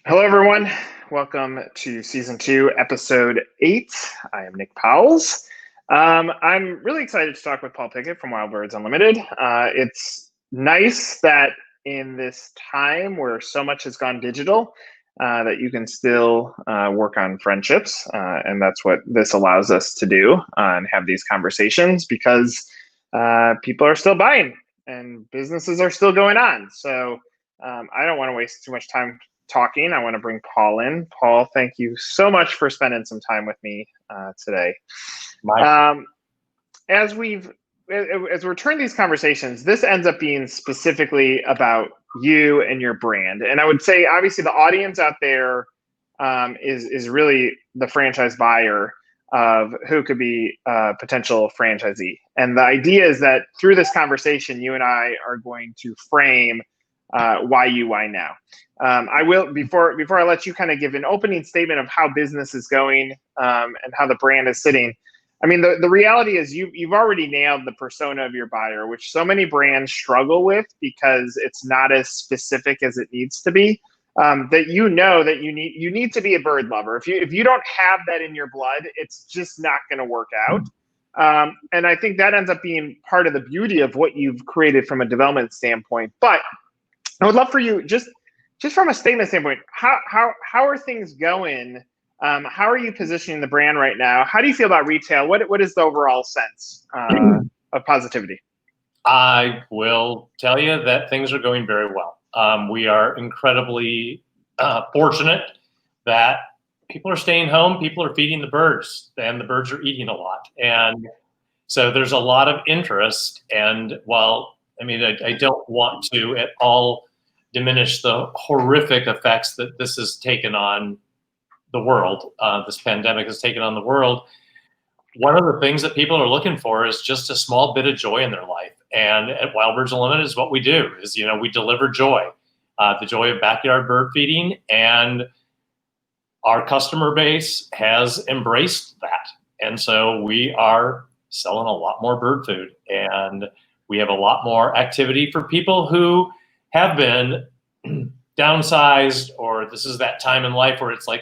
Hello, everyone. Welcome to season 2, episode 8. I am Nick Powles. I'm really excited to talk with Paul Pickett from Wild Birds Unlimited. It's nice that in this time where so much has gone digital, that you can still work on friendships. And that's what this allows us to do and have these conversations because people are still buying and businesses are still going on. So I don't want to waste too much time talking. I want to bring Paul in. Paul, thank you so much for spending some time with me today. As we're turning these conversations, this ends up being specifically about you and your brand. And I would say, obviously, the audience out there is really the franchise buyer of who could be a potential franchisee. And the idea is that through this conversation, you and I are going to frame why you, why now. I will, before I let you kind of give an opening statement of how business is going and how the brand is sitting. I mean, the reality is you've already nailed the persona of your buyer, which so many brands struggle with because it's not as specific as it needs to be. That that you need to be a bird lover. If you don't have that in your blood, it's just not going to work out. And I think that ends up being part of the beauty of what you've created from a development standpoint. But I would love for you, just from a statement standpoint, how are things going? How are you positioning the brand right now? How do you feel about retail? What is the overall sense of positivity? I will tell you that things are going very well. We are incredibly fortunate that people are staying home, people are feeding the birds, and the birds are eating a lot. And so there's a lot of interest. And while I don't want to at all diminish the horrific effects that this has taken on the world. This pandemic has taken on the world. One of the things that people are looking for is just a small bit of joy in their life. And at Wild Birds Unlimited is what we do is, we deliver joy, the joy of backyard bird feeding. And our customer base has embraced that. And so we are selling a lot more bird food, and we have a lot more activity for people who have been downsized, or this is that time in life where it's like,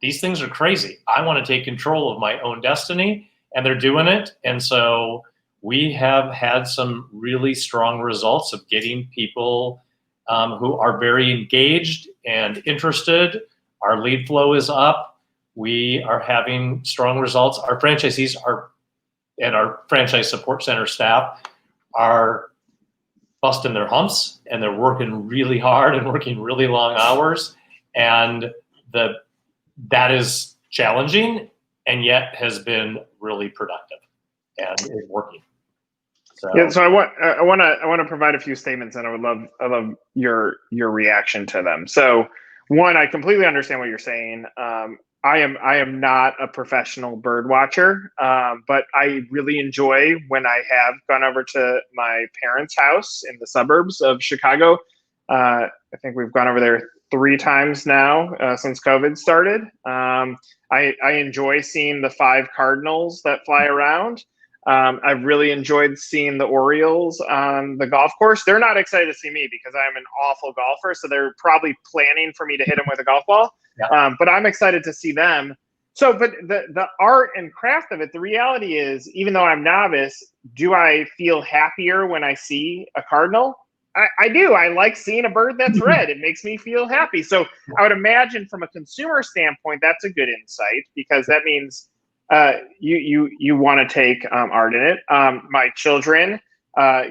these things are crazy. I want to take control of my own destiny, and they're doing it. And so we have had some really strong results of getting people who are very engaged and interested. Our lead flow is up. We are having strong results. Our franchisees and our franchise support center staff are busting their humps, and they're working really hard and working really long hours. And that is challenging, and yet has been really productive and is working. So I want to provide a few statements, and I love your reaction to them. So one, I completely understand what you're saying. I am not a professional bird watcher, but I really enjoy when I have gone over to my parents' house in the suburbs of Chicago. I think we've gone over there 3 times now since COVID started. I enjoy seeing the 5 cardinals that fly around. I've really enjoyed seeing the Orioles on the golf course. They're not excited to see me because I'm an awful golfer, so they're probably planning for me to hit them with a golf ball. Yeah. But I'm excited to see them. So, but the art and craft of it, the reality is, even though I'm novice, do I feel happier when I see a cardinal? I do. I like seeing a bird that's red. It makes me feel happy. So I would imagine from a consumer standpoint, that's a good insight, because that means you want to take art in it. My children,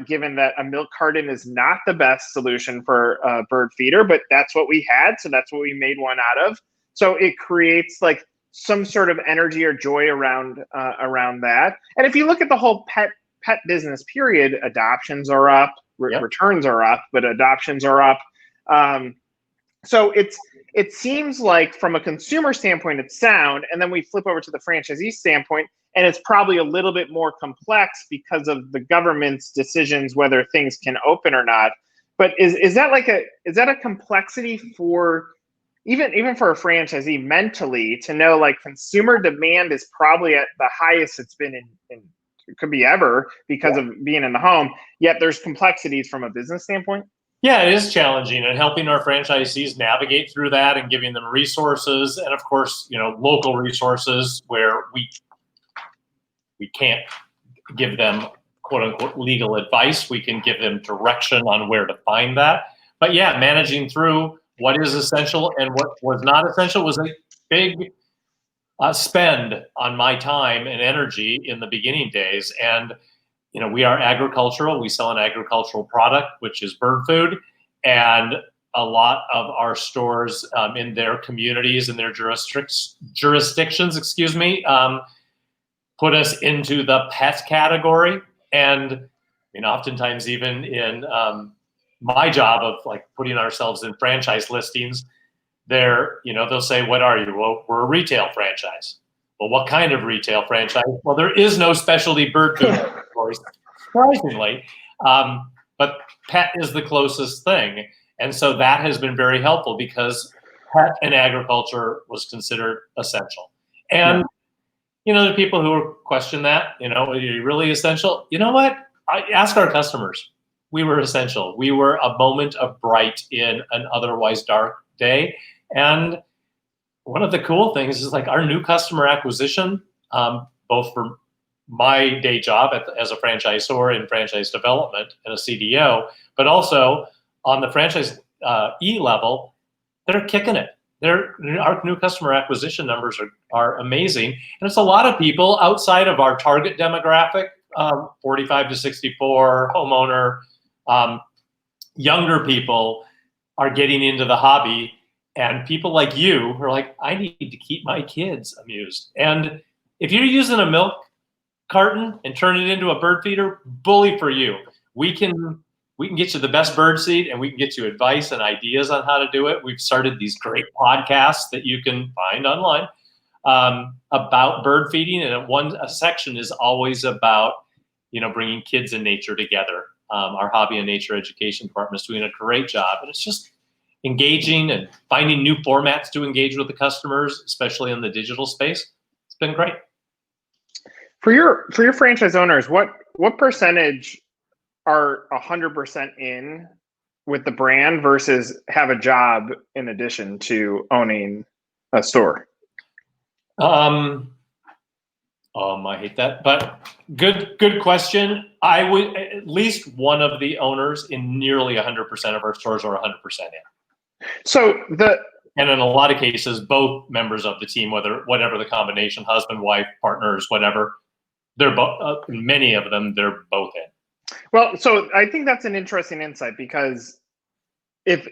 given that a milk carton is not the best solution for a bird feeder, but that's what we had, so that's what we made one out of. So it creates like some sort of energy or joy around that. And if you look at the whole pet business period, adoptions are up, returns are up, but adoptions are up. So it seems like from a consumer standpoint, it's sound. And then we flip over to the franchisee standpoint, and it's probably a little bit more complex because of the government's decisions, whether things can open or not. But is that a complexity for even for a franchisee mentally to know, like, consumer demand is probably at the highest it's been in it could be ever because of being in the home, yet there's complexities from a business standpoint? Yeah, it is challenging, and helping our franchisees navigate through that and giving them resources, and of course, local resources where we can't give them quote unquote legal advice. We can give them direction on where to find that. But yeah, managing through what is essential and what was not essential was a big spend on my time and energy in the beginning days. And we are agricultural. We sell an agricultural product, which is bird food, and a lot of our stores in their communities and their jurisdictions, put us into the pet category. And oftentimes even in my job of like putting ourselves in franchise listings, they'll say, "What are you?" "Well, we're a retail franchise." "Well, what kind of retail franchise?" "Well, there is no specialty bird food category, surprisingly, but pet is the closest thing." And so that has been very helpful because pet and agriculture was considered essential. And the people who question that, are you really essential? You know what? I ask our customers. We were essential. We were a moment of bright in an otherwise dark day. And one of the cool things is like our new customer acquisition, both for my day job as a franchisor in franchise development and a CDO, but also on the franchise level, they're kicking it. Our new customer acquisition numbers are amazing. And it's a lot of people outside of our target demographic, 45 to 64, homeowner, younger people are getting into the hobby. And people like you who are like, I need to keep my kids amused. And if you're using a milk carton and turn it into a bird feeder, bully for you. We can get you the best bird seed, and we can get you advice and ideas on how to do it. We've started these great podcasts that you can find online about bird feeding, and a section is always about bringing kids and nature together. Our hobby and nature education department is doing a great job, and it's just engaging and finding new formats to engage with the customers, especially in the digital space. It's been great. For your franchise owners, what percentage are 100% in with the brand versus have a job in addition to owning a store? I hate that, but good question. I would at least one of the owners in nearly 100% of our stores are 100% in. And in a lot of cases, both members of the team, whatever the combination, husband, wife, partners, whatever, they're both. Many of them, they're both in. Well, so I think that's an interesting insight, because if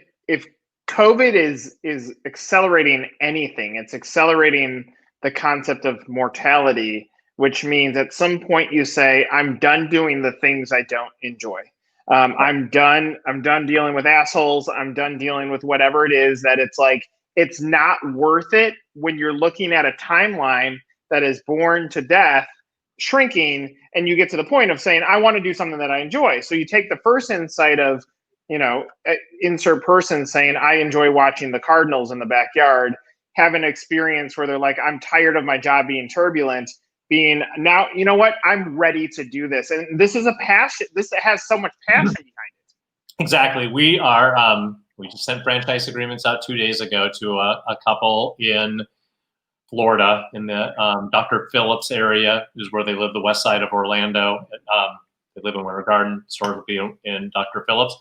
COVID is accelerating anything, it's accelerating the concept of mortality, which means at some point you say, I'm done doing the things I don't enjoy. I'm done dealing with assholes. I'm done dealing with whatever it is that it's like, it's not worth it when you're looking at a timeline that is born to death, shrinking, and you get to the point of saying, I want to do something that I enjoy. So you take the first insight of, insert person saying, I enjoy watching the Cardinals in the backyard, have an experience where they're like, I'm tired of my job being turbulent, being now, you know what, I'm ready to do this. And this is a passion. This has so much passion behind it. Exactly. We just sent franchise agreements out 2 days ago to a couple in Florida, in the Dr. Phillips area, is where they live, the west side of Orlando. They live in Winter Garden, stores will be in Dr. Phillips.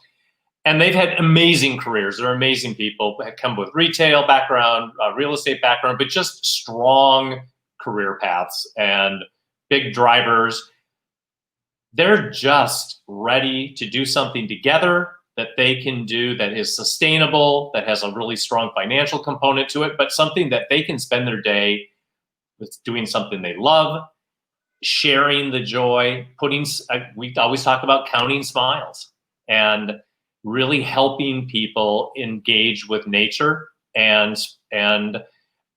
And they've had amazing careers. They're amazing people, have come with retail background, real estate background, but just strong career paths and big drivers. They're just ready to do something together that they can do that is sustainable, that has a really strong financial component to it, but something that they can spend their day with, doing something they love, sharing the joy, we always talk about counting smiles and really helping people engage with nature and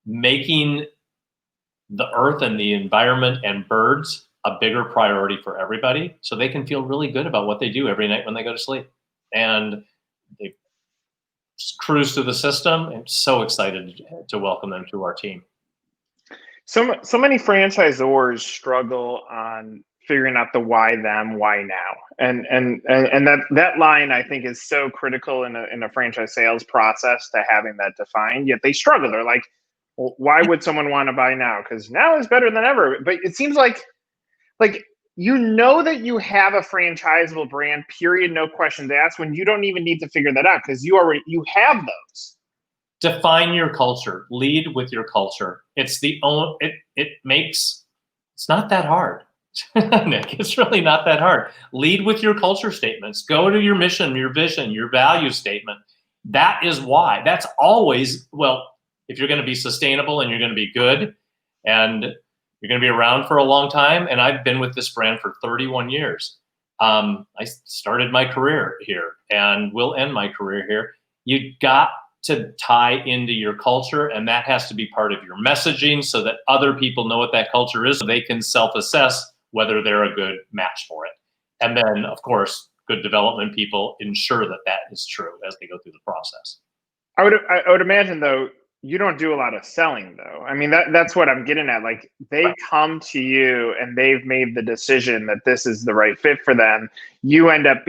making the earth and the environment and birds a bigger priority for everybody, so they can feel really good about what they do every night when they go to sleep. And they just cruise through the system. I'm so excited to welcome them to our team. So many franchisors struggle on figuring out the why them, why now. And that line, I think, is so critical in a franchise sales process, to having that defined. Yet they struggle. They're like, well, why would someone want to buy now? Because now is better than ever. But it seems like you know that you have a franchisable brand, period, no questions asked, when you don't even need to figure that out, because you have those. Define your culture. Lead with your culture. It's not that hard. Nick, it's really not that hard. Lead with your culture statements. Go to your mission, your vision, your value statement. That is why. That's always, well, if you're going to be sustainable and you're going to be good and you're going to be around for a long time, and I've been with this brand for 31 years. I started my career here and will end my career here. You got to tie into your culture, and that has to be part of your messaging so that other people know what that culture is, so they can self-assess whether they're a good match for it. And then, of course, good development people ensure that that is true as they go through the process. I would imagine, though, you don't do a lot of selling, though. I mean, that's what I'm getting at. Like, they come to you and they've made the decision that this is the right fit for them. You end up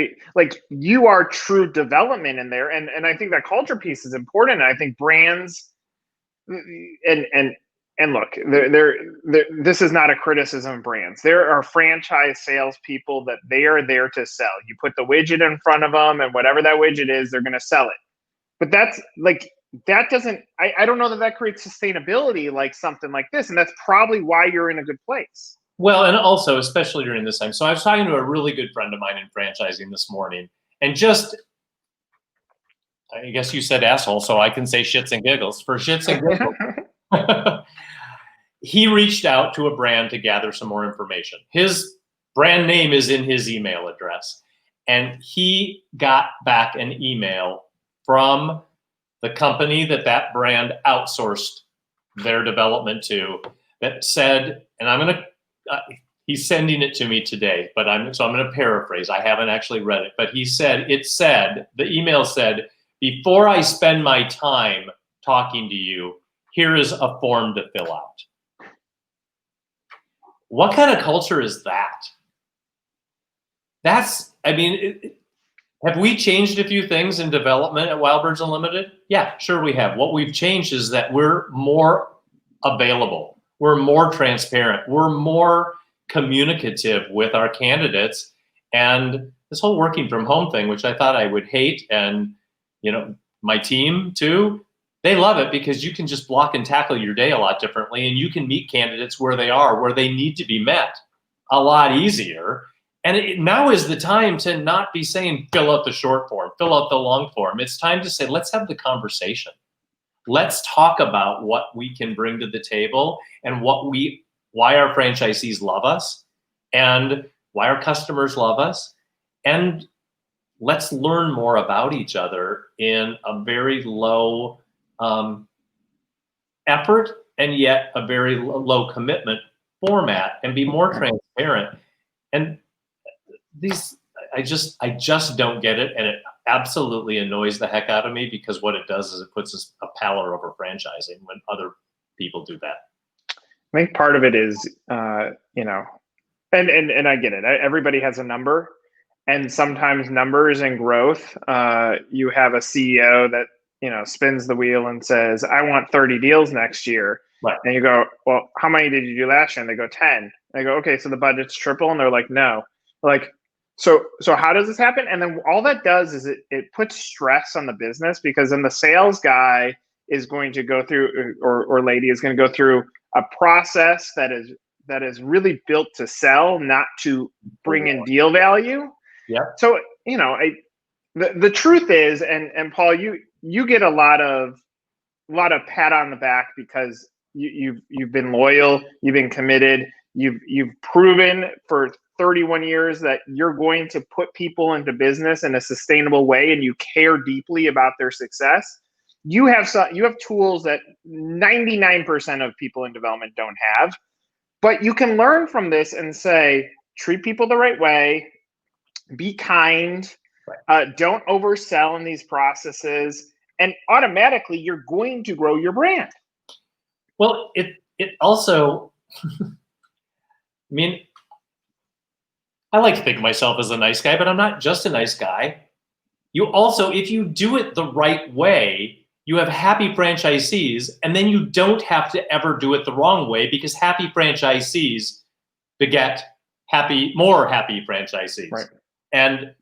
you are true development in there. And I think that culture piece is important. And I think brands and look, this is not a criticism of brands. There are franchise salespeople that they are there to sell. You put the widget in front of them, and whatever that widget is, they're going to sell it. But that's that doesn't, I don't know that creates sustainability like something like this. And that's probably why you're in a good place. Well, and also, especially during this time. So I was talking to a really good friend of mine in franchising this morning, and I guess you said asshole, so I can say shits and giggles. For shits and giggles, he reached out to a brand to gather some more information. His brand name is in his email address. And he got back an email from the company that brand outsourced their development to, that said, and he's sending it to me today, but I'm going to paraphrase. I haven't actually read it, but the email said, before I spend my time talking to you, here is a form to fill out. What kind of culture is that? Have we changed a few things in development at Wild Birds Unlimited? Yeah, sure we have. What we've changed is that we're more available. We're more transparent. We're more communicative with our candidates. And this whole working from home thing, which I thought I would hate, and my team too, they love it because you can just block and tackle your day a lot differently, and you can meet candidates where they are, where they need to be met, a lot easier. And now is the time to not be saying, fill out the short form, fill out the long form. It's time to say, let's have the conversation. Let's talk about what we can bring to the table and why our franchisees love us and why our customers love us. And let's learn more about each other in a very low effort and yet a very low commitment format, and be more transparent. And I just don't get it, and it absolutely annoys the heck out of me, because what it does is it puts a pallor over franchising when other people do that. I think part of it is, and I get it. Everybody has a number, and sometimes numbers and growth. You have a CEO that spins the wheel and says, "I want 30 deals next year," right. And you go, "Well, how many did you do last year?" And they go, 10. And they go, "Okay, so the budget's triple," and they're like, "No." Like, so how does this happen? And then all that does is it puts stress on the business, because then the sales guy is going to go through, or lady is going to go through a process that is really built to sell, not to bring in deal value. Yeah. So the truth is, and Paul, you get a lot of pat on the back because you've been loyal, you've been committed, you've proven for 31 years that you're going to put people into business in a sustainable way, and you care deeply about their success. You have tools that 99% of people in development don't have, but you can learn from this and say, treat people the right way, be kind, don't oversell in these processes, and automatically you're going to grow your brand. Well, it also, I like to think of myself as a nice guy, but I'm not just a nice guy. You also, if you do it the right way, you have happy franchisees, and then you don't have to ever do it the wrong way, because happy franchisees beget more happy franchisees. Right. And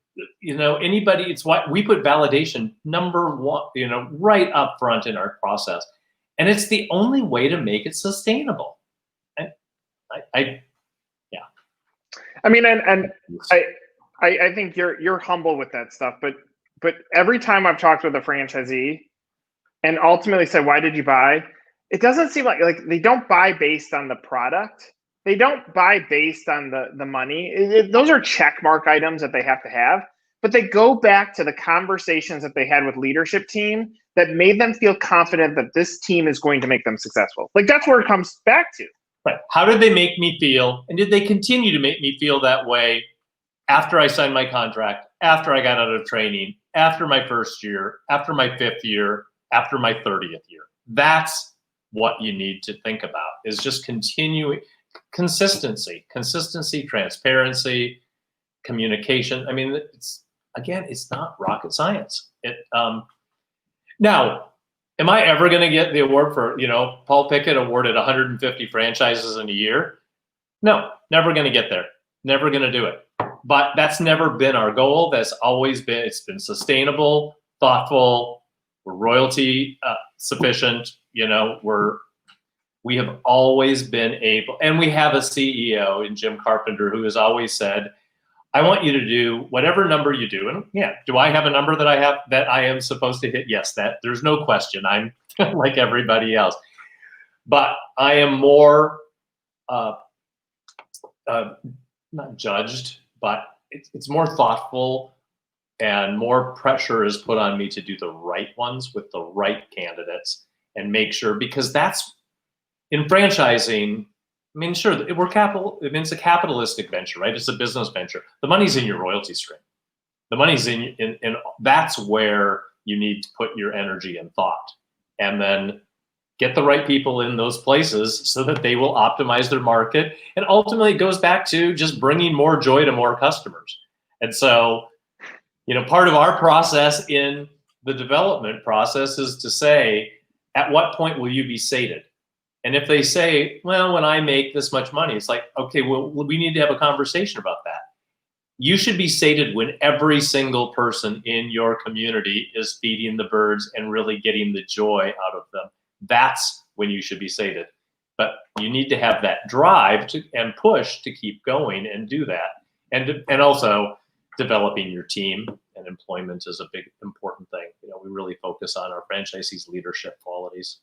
anybody, it's why we put validation number one, right up front in our process. And it's the only way to make it sustainable. Yeah. I mean, and I think you're humble with that stuff, but every time I've talked with a franchisee and ultimately said, why did you buy? It doesn't seem like they don't buy based on the product. They don't buy based on the money. Those are check mark items that they have to have, but they go back to the conversations that they had with leadership team that made them feel confident that this team is going to make them successful. Like, that's where it comes back to. Right. How did they make me feel? And did they continue to make me feel that way after I signed my contract, after I got out of training, after my first year, after my 5th year, after my 30th year? That's what you need to think about, is just continuing consistency, transparency, communication. I mean, it's not rocket science. Now, am I ever going to get the award for, Paul Pickett awarded 150 franchises in a year? No, never going to get there. Never going to do it. But that's never been our goal. That's always been, it's been sustainable, thoughtful, we're royalty sufficient. We have always been able, and we have a CEO in Jim Carpenter who has always said, I want you to do whatever number you do. And yeah, do I have a number that I am supposed to hit? Yes, there's no question. I'm like everybody else, but I am more not judged, but it's more thoughtful, and more pressure is put on me to do the right ones with the right candidates and make sure, because that's in franchising. I mean, sure, it's a capitalistic venture, right? It's a business venture. The money's in your royalty stream. The money's in that's where you need to put your energy and thought, and then get the right people in those places so that they will optimize their market. And ultimately, it goes back to just bringing more joy to more customers. And so, part of our process in the development process is to say, at what point will you be sated? And if they say, well, when I make this much money, it's like, okay, well, we need to have a conversation about that. You should be sated when every single person in your community is feeding the birds and really getting the joy out of them. That's when you should be sated. But you need to have that drive and push to keep going and do that. And also developing your team and employment is a big, important thing. We really focus on our franchisees' leadership qualities.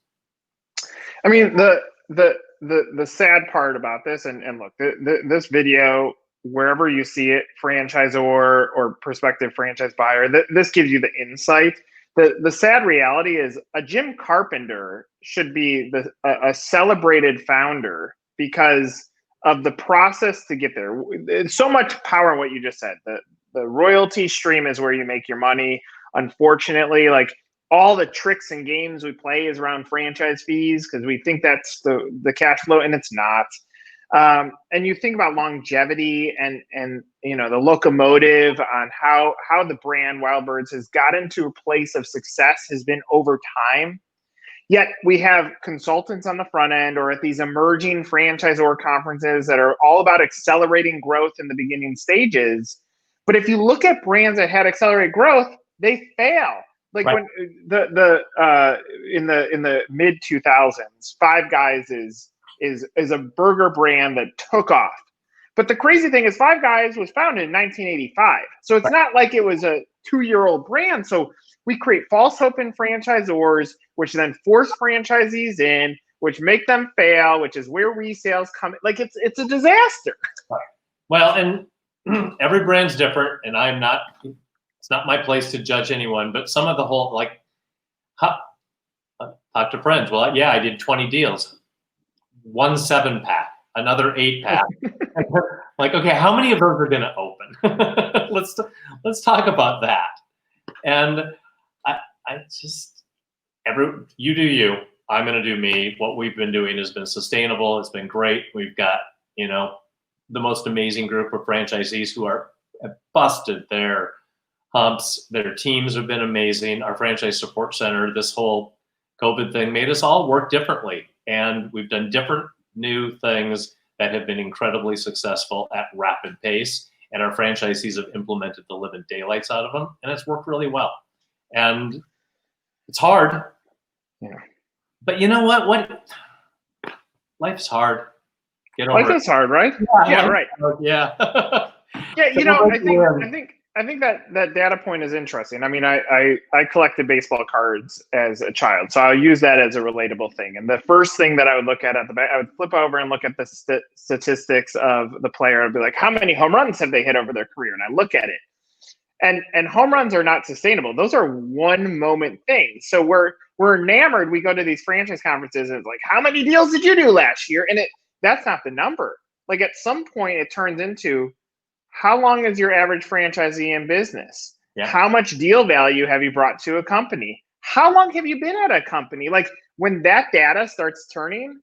I mean, the sad part about this, and look, this video, wherever you see it, franchisor or prospective franchise buyer, this gives you the insight. The sad reality is a Jim Carpenter should be a celebrated founder because of the process to get there. There's so much power in what you just said. The royalty stream is where you make your money. Unfortunately, all the tricks and games we play is around franchise fees because we think that's the cash flow, and it's not. And you think about longevity and the locomotive on how the brand Wild Birds has gotten to a place of success has been over time. Yet we have consultants on the front end or at these emerging franchisor conferences that are all about accelerating growth in the beginning stages. But if you look at brands that had accelerated growth, they fail. Like right. When in the mid 2000s, Five Guys is a burger brand that took off. But the crazy thing is Five Guys was founded in 1985. So it's not like it was a 2-year-old brand. So we create false hope in franchisors, which then force franchisees in, which make them fail, which is where resales come. Like it's a disaster. Well, and every brand's different, and it's not my place to judge anyone, but some of the whole, talk to friends. Well, yeah, I did 20 deals. 1 7-pack, another 8-pack. Okay, how many of those are going to open? Let's talk about that. And I just, you do you. I'm going to do me. What we've been doing has been sustainable. It's been great. We've got, the most amazing group of franchisees who have busted their humps. Their teams have been amazing. Our franchise support center, this whole COVID thing made us all work differently. And we've done different new things that have been incredibly successful at rapid pace. And our franchisees have implemented the living daylights out of them. And it's worked really well. And it's hard. Yeah. But you know what? Life's hard. Get over Life is hard, right? Yeah, right. Yeah. Yeah, you know, I think that data point is interesting. I mean, I collected baseball cards as a child, so I'll use that as a relatable thing. And the first thing that I would look at the back, I would flip over and look at the statistics of the player. I'd be like, how many home runs have they hit over their career? And I look at it, and home runs are not sustainable. Those are one moment things. So we're enamored. We go to these franchise conferences and it's like, how many deals did you do last year? And that's not the number. Like at some point it turns into, how long is your average franchisee in business? Yeah. How much deal value have you brought to a company? How long have you been at a company? Like when that data starts turning,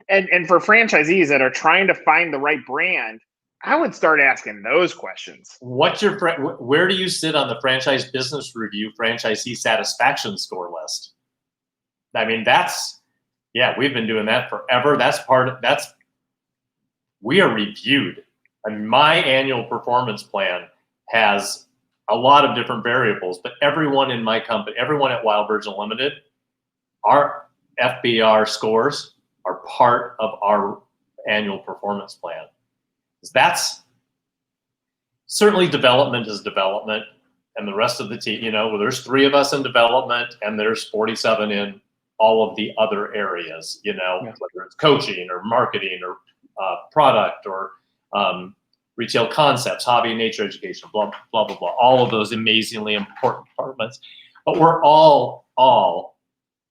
and for franchisees that are trying to find the right brand, I would start asking those questions. Where do you sit on the Franchise Business Review franchisee satisfaction score list? I mean, we've been doing that forever. We are reviewed. And my annual performance plan has a lot of different variables, but everyone in my company, everyone at Wild Birds Unlimited, our FBR scores are part of our annual performance plan. That's certainly development is development, and the rest of the team, there's 3 of us in development and there's 47 in all of the other areas, whether it's coaching or marketing or product or retail concepts, hobby and nature education, blah, blah, blah, blah, all of those amazingly important departments. But we're all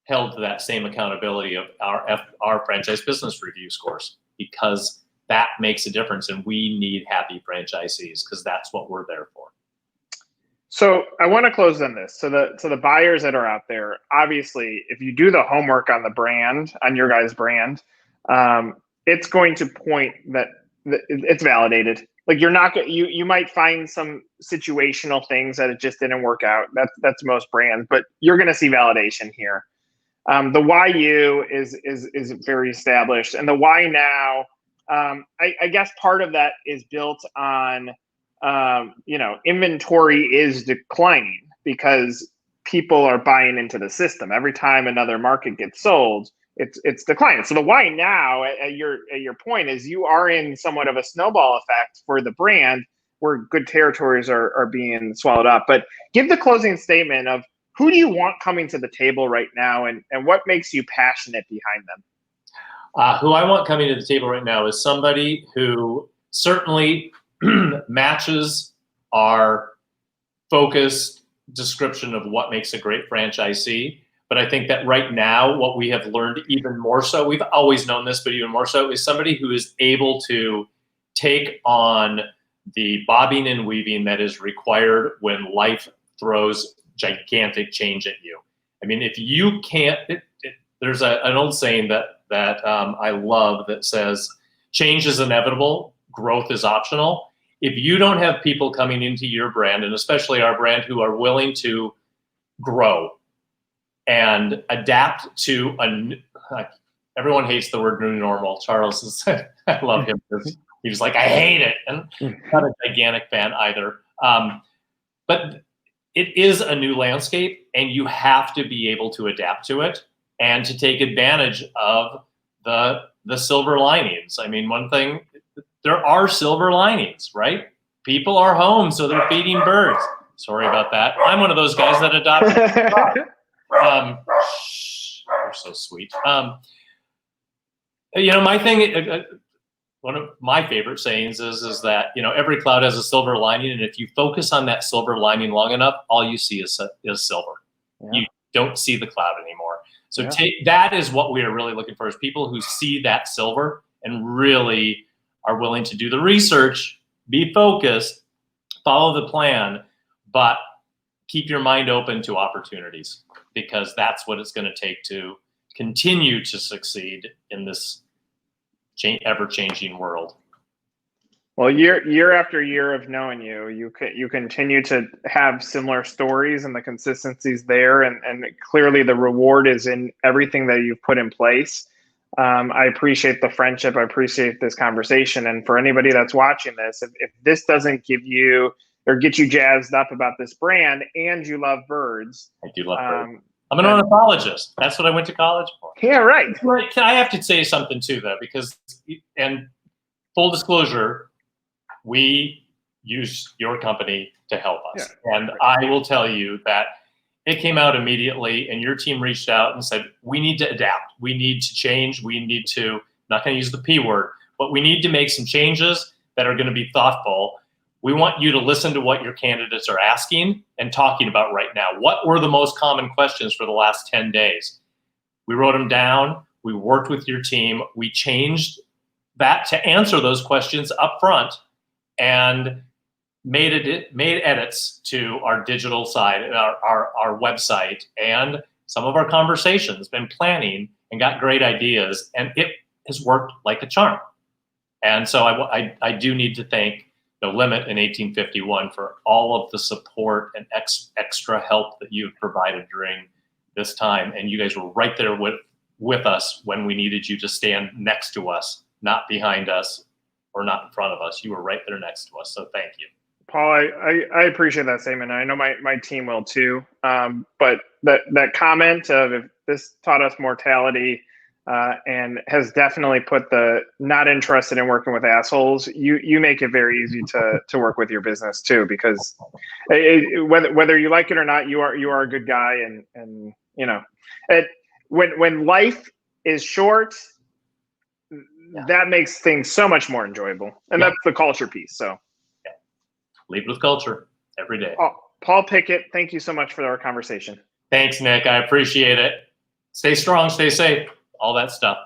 held to that same accountability of our franchise business review scores, because that makes a difference, and we need happy franchisees because that's what we're there for. So I want to close on this. So the buyers that are out there, obviously, if you do the homework on the brand, on your guys' brand, it's going to point that it's validated. Like you might find some situational things that it just didn't work out. That's most brands, but you're going to see validation here. The why you is very established, and the why now. I guess part of that is built on, inventory is declining because people are buying into the system. Every time another market gets sold, it's declining. So the why now, at your point, is you are in somewhat of a snowball effect for the brand where good territories are being swallowed up. But give the closing statement of who do you want coming to the table right now, and what makes you passionate behind them? Who I want coming to the table right now is somebody who certainly matches our focused description of what makes a great franchisee. But I think that right now, what we have learned even more so, we've always known this, but even more so, is somebody who is able to take on the bobbing and weaving that is required when life throws gigantic change at you. I mean, if you can't, there's an old saying that I love that says, change is inevitable, growth is optional. If you don't have people coming into your brand, and especially our brand, who are willing to grow and adapt to everyone hates the word new normal. Charles is, I love him because he was like, I hate it. And not a gigantic fan either. But it is a new landscape, and you have to be able to adapt to it and to take advantage of the silver linings. I mean, one thing, there are silver linings, right? People are home, so they're feeding birds. Sorry about that. I'm one of those guys that adopted a dog. You're so sweet. My thing, one of my favorite sayings is that, every cloud has a silver lining, and if you focus on that silver lining long enough, all you see is silver. Yeah. You don't see the cloud anymore. So that is what we are really looking for, is people who see that silver and really are willing to do the research, be focused, follow the plan, but keep your mind open to opportunities, because that's what it's going to take to continue to succeed in this ever-changing world. Well, year after year of knowing you, you continue to have similar stories, and the consistency's there, and clearly the reward is in everything that you've put in place. I appreciate the friendship. I appreciate this conversation. And for anybody that's watching this, if this doesn't give you or get you jazzed up about this brand and you love birds, I do love birds. I'm an ornithologist. That's what I went to college for. Yeah, right. I have to say something too, though, because, and full disclosure, we use your company to help us. Yeah. And I will tell you that it came out immediately, and your team reached out and said, we need to adapt. We need to change. We need to, not going to use the P word, but we need to make some changes that are going to be thoughtful. We want you to listen to what your candidates are asking and talking about right now. What were the most common questions for the last 10 days? We wrote them down. We worked with your team. We changed that to answer those questions up front, and made edits to our digital side, our website, and some of our conversations, been planning, and got great ideas, and it has worked like a charm. And so I do need to thank No Limit in 1851 for all of the support and extra help that you've provided during this time. And you guys were right there with us when we needed you to stand next to us, not behind us or not in front of us. You were right there next to us. So thank you. Paul, I appreciate that statement. I know my team will too. But that comment of, if this taught us mortality, and has definitely put the not interested in working with assholes, you make it very easy to work with your business too, because whether you like it or not, you are a good guy, and you know, when life is short, that makes things so much more enjoyable, and that's the culture piece. So lead with culture every day. Paul Pickett, thank you so much for our conversation. Thanks, Nick. I appreciate it. Stay strong, stay safe, all that stuff.